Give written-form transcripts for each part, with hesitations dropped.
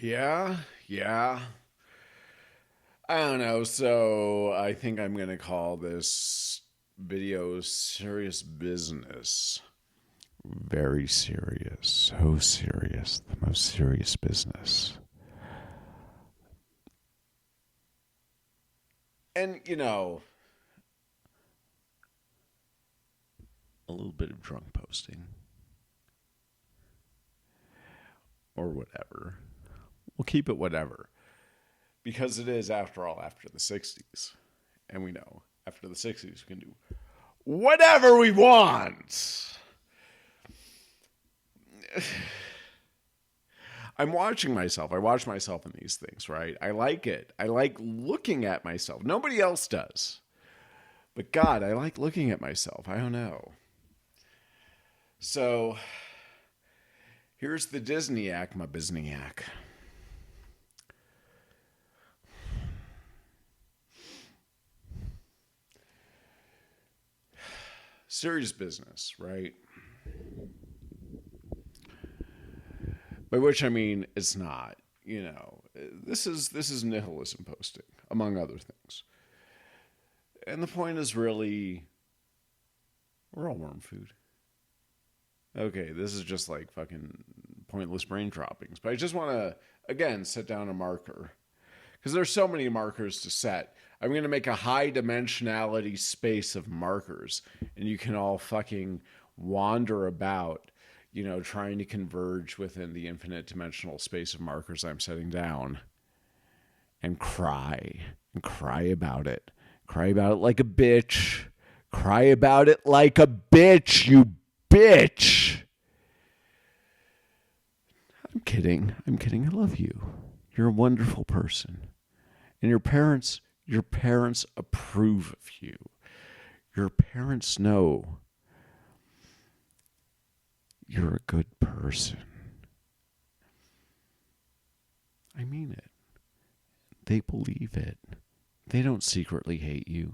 Yeah, yeah. I don't know. So I think I'm going to call this video serious business. Very serious. So serious. The most serious business. And, a little bit of drunk posting or whatever. We'll keep it whatever. Because it is, after all, after the 60s. And we know after the 60s, we can do whatever we want. I'm watching myself. I watch myself in these things, right? I like it. I like looking at myself. Nobody else does. But God, I like looking at myself. I don't know. So here's the Disneyac, my Bisneyac. Serious business, right? By which I mean it's not. This is nihilism posting, among other things. And the point is really, we're all worm food. Okay, this is just like fucking pointless brain droppings. But I just want to, again, set down a marker. Because there's so many markers to set. I'm going to make a high dimensionality space of markers. And you can all fucking wander about, trying to converge within the infinite dimensional space of markers I'm setting down. And cry. And cry about it. Cry about it like a bitch. Cry about it like a bitch, you bitch. I'm kidding. I love you. You're a wonderful person. And your parents approve of you. Your parents know you're a good person. I mean it. They believe it. They don't secretly hate you.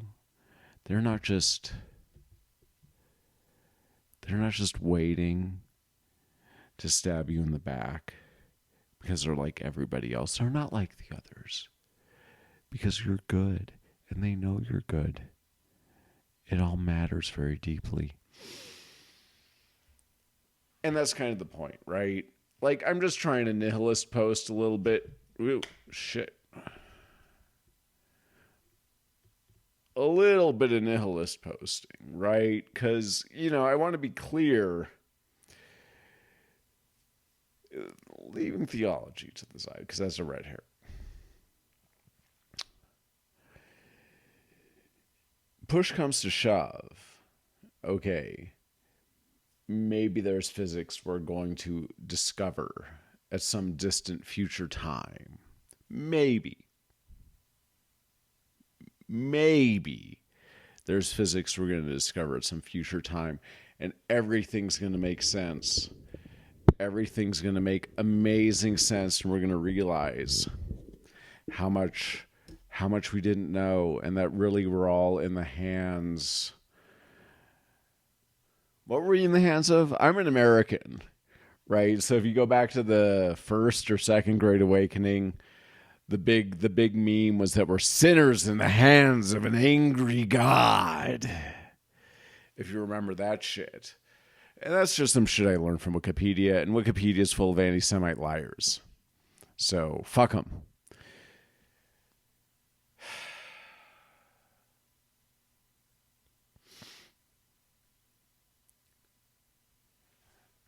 They're not just waiting to stab you in the back because they're like everybody else. They're not like the others because you're good and they know you're good. It all matters very deeply. And that's kind of the point, right? Like, I'm just trying to nihilist post a little bit. Ooh, shit. A little bit of nihilist posting, right? Because, I want to be clear. Leaving theology to the side, because that's a red hair. Push comes to shove. Okay. Maybe there's physics we're going to discover at some distant future time. Maybe there's physics we're going to discover at some future time, and everything's going to make sense. Everything's going to make amazing sense, and we're going to realize how much we didn't know, and that really we're all in the hands. What were we in the hands of? I'm an American, right? So if you go back to the first or second Great Awakening, the big meme was that we're sinners in the hands of an angry God. If you remember that shit. And that's just some shit I learned from Wikipedia, and Wikipedia is full of anti-Semite liars. So, fuck them.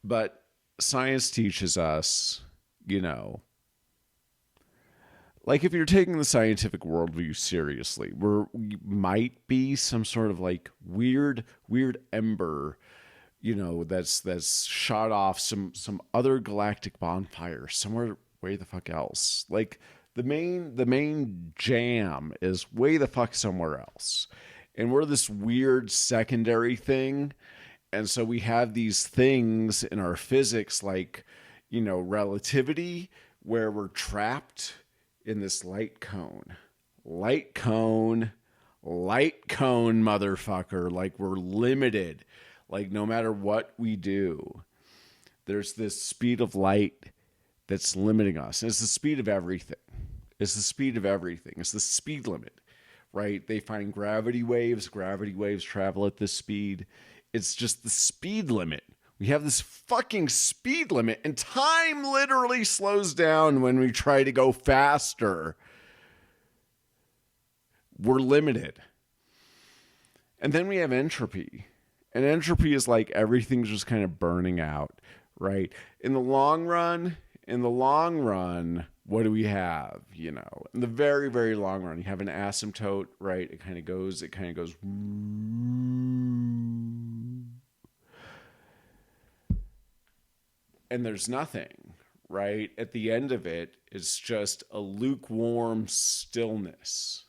But science teaches us, like if you're taking the scientific worldview seriously, we might be some sort of like weird ember, that's shot off some other galactic bonfire somewhere way the fuck else. Like the main jam is way the fuck somewhere else. And we're this weird secondary thing. And so we have these things in our physics like, relativity, where we're trapped in this light cone, motherfucker. Like we're limited. Like no matter what we do, there's this speed of light that's limiting us. And it's the speed of everything. It's the speed of everything. It's the speed limit, right? They find gravity waves. Gravity waves travel at this speed. It's just the speed limit. We have this fucking speed limit, and time literally slows down when we try to go faster. We're limited. And then we have entropy. And entropy is like everything's just kind of burning out, right? In the long run, what do we have? You know, in the very, very long run, you have an asymptote, right? It kind of goes. And there's nothing, right? At the end of it, it's just a lukewarm stillness.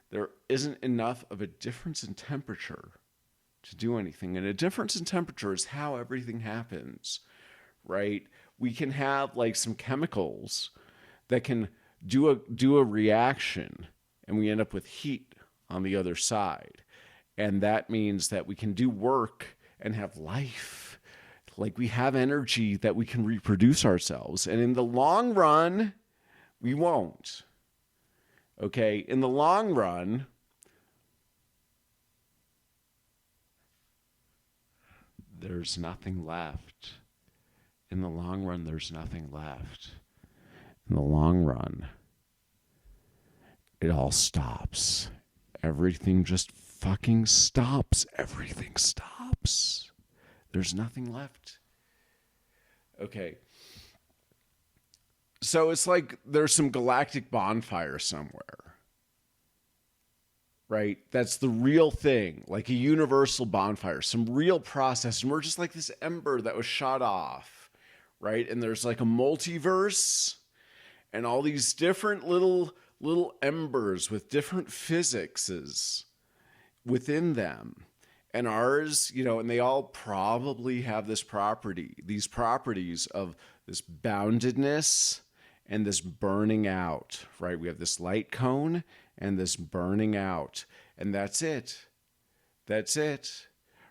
There isn't enough of a difference in temperature to do anything. And a difference in temperature is how everything happens, right? We can have like some chemicals that can do a reaction, and we end up with heat on the other side. And that means that we can do work and have life. Like we have energy that we can reproduce ourselves. And in the long run, we won't. Okay? In the long run, there's nothing left. In the long run, there's nothing left. In the long run, it all stops. Everything just fucking stops. Everything stops. There's nothing left. Okay. So it's like there's some galactic bonfire somewhere. Right? That's the real thing. Like a universal bonfire. Some real process. And we're just like this ember that was shot off. Right? And there's like a multiverse. And all these different little embers with different physics within them. And ours, you know, and they all probably have these properties of this boundedness and this burning out, right? We have this light cone and this burning out, and that's it. That's it,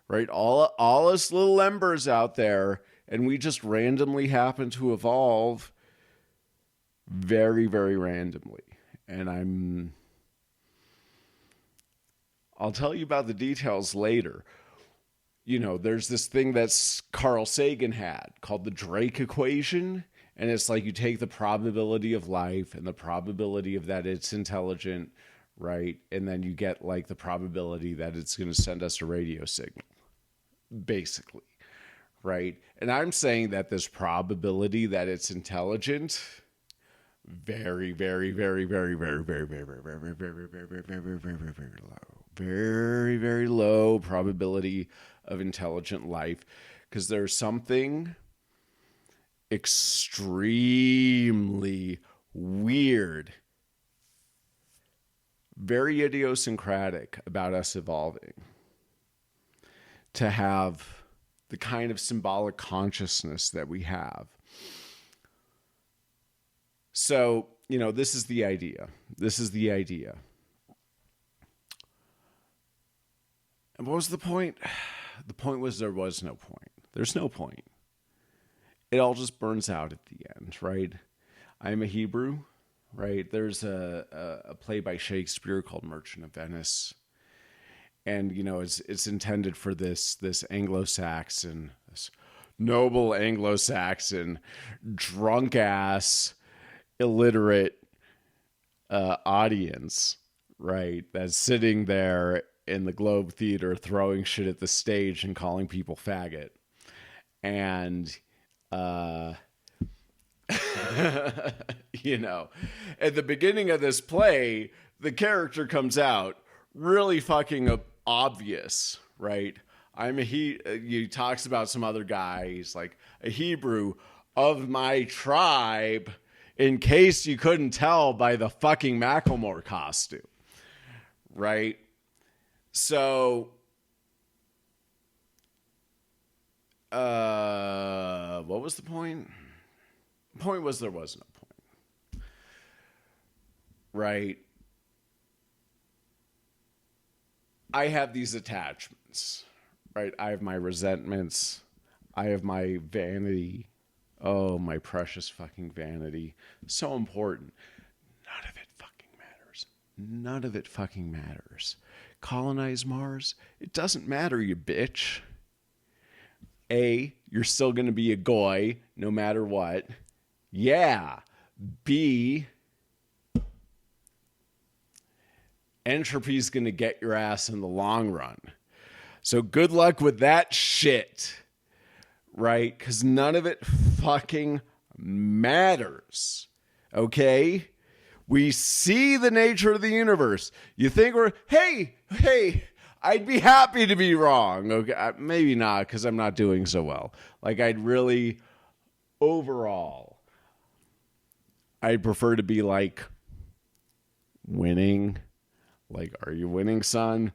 right? All us little embers out there, and we just randomly happen to evolve very, very randomly. And I'll tell you about the details later. You know, there's this thing that Carl Sagan had called the Drake equation. And it's like you take the probability of life and the probability of that it's intelligent, right? And then you get like the probability that it's going to send us a radio signal, basically, right? And I'm saying that this probability that it's intelligent, very, very, very, very, very, very, very, very, very, very, very, very, very, very, very, very, very low. Very, very low probability of intelligent life, because there's something extremely weird, very idiosyncratic about us evolving to have the kind of symbolic consciousness that we have. So, you know, this is the idea. And what was the point? The point was there was no point. There's no point. It all just burns out at the end, right? I'm a Hebrew, right? There's a play by Shakespeare called Merchant of Venice. And, you know, it's intended for this Anglo-Saxon, this noble Anglo-Saxon, drunk-ass, illiterate audience, right? That's sitting there in the Globe Theater throwing shit at the stage and calling people faggot. And, you know, at the beginning of this play, the character comes out really fucking obvious, right? He talks about some other guy. He's like, a Hebrew of my tribe, in case you couldn't tell by the fucking Macklemore costume, right? So, what was the point? The point was there was no point, right? I have these attachments, right? I have my resentments. I have my vanity Oh, my precious fucking vanity. So important. None of it fucking matters. None of it fucking matters. Colonize Mars? It doesn't matter, you bitch. A, you're still going to be a goy no matter what. Yeah. B, entropy's going to get your ass in the long run. So good luck with that shit. Right? Because none of it fucking matters. Okay? We see the nature of the universe. You think hey, I'd be happy to be wrong. Okay, maybe not, because I'm not doing so well. Like, overall, I'd prefer to be like winning. Like, are you winning, son?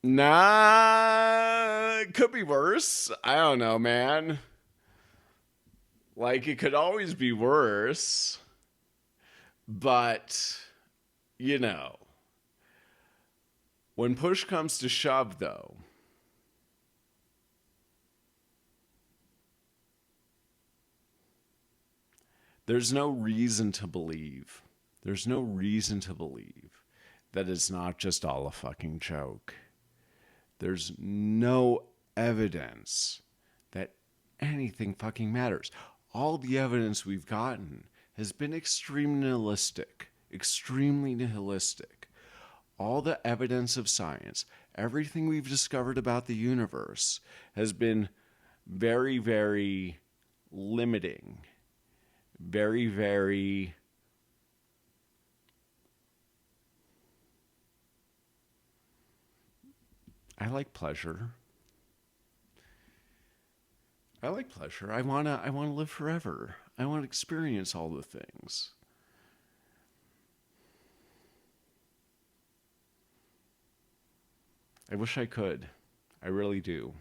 Nah, it could be worse. I don't know, man. Like, it could always be worse. But, you know, when push comes to shove, though, there's no reason to believe. There's no reason to believe that it's not just all a fucking joke. There's no evidence that anything fucking matters. All the evidence we've gotten has been extremely nihilistic. Extremely nihilistic. All the evidence of science, everything we've discovered about the universe has been very, very limiting. Very, very I like pleasure. I like pleasure. I wanna live forever. I want to experience all the things. I wish I could. I really do.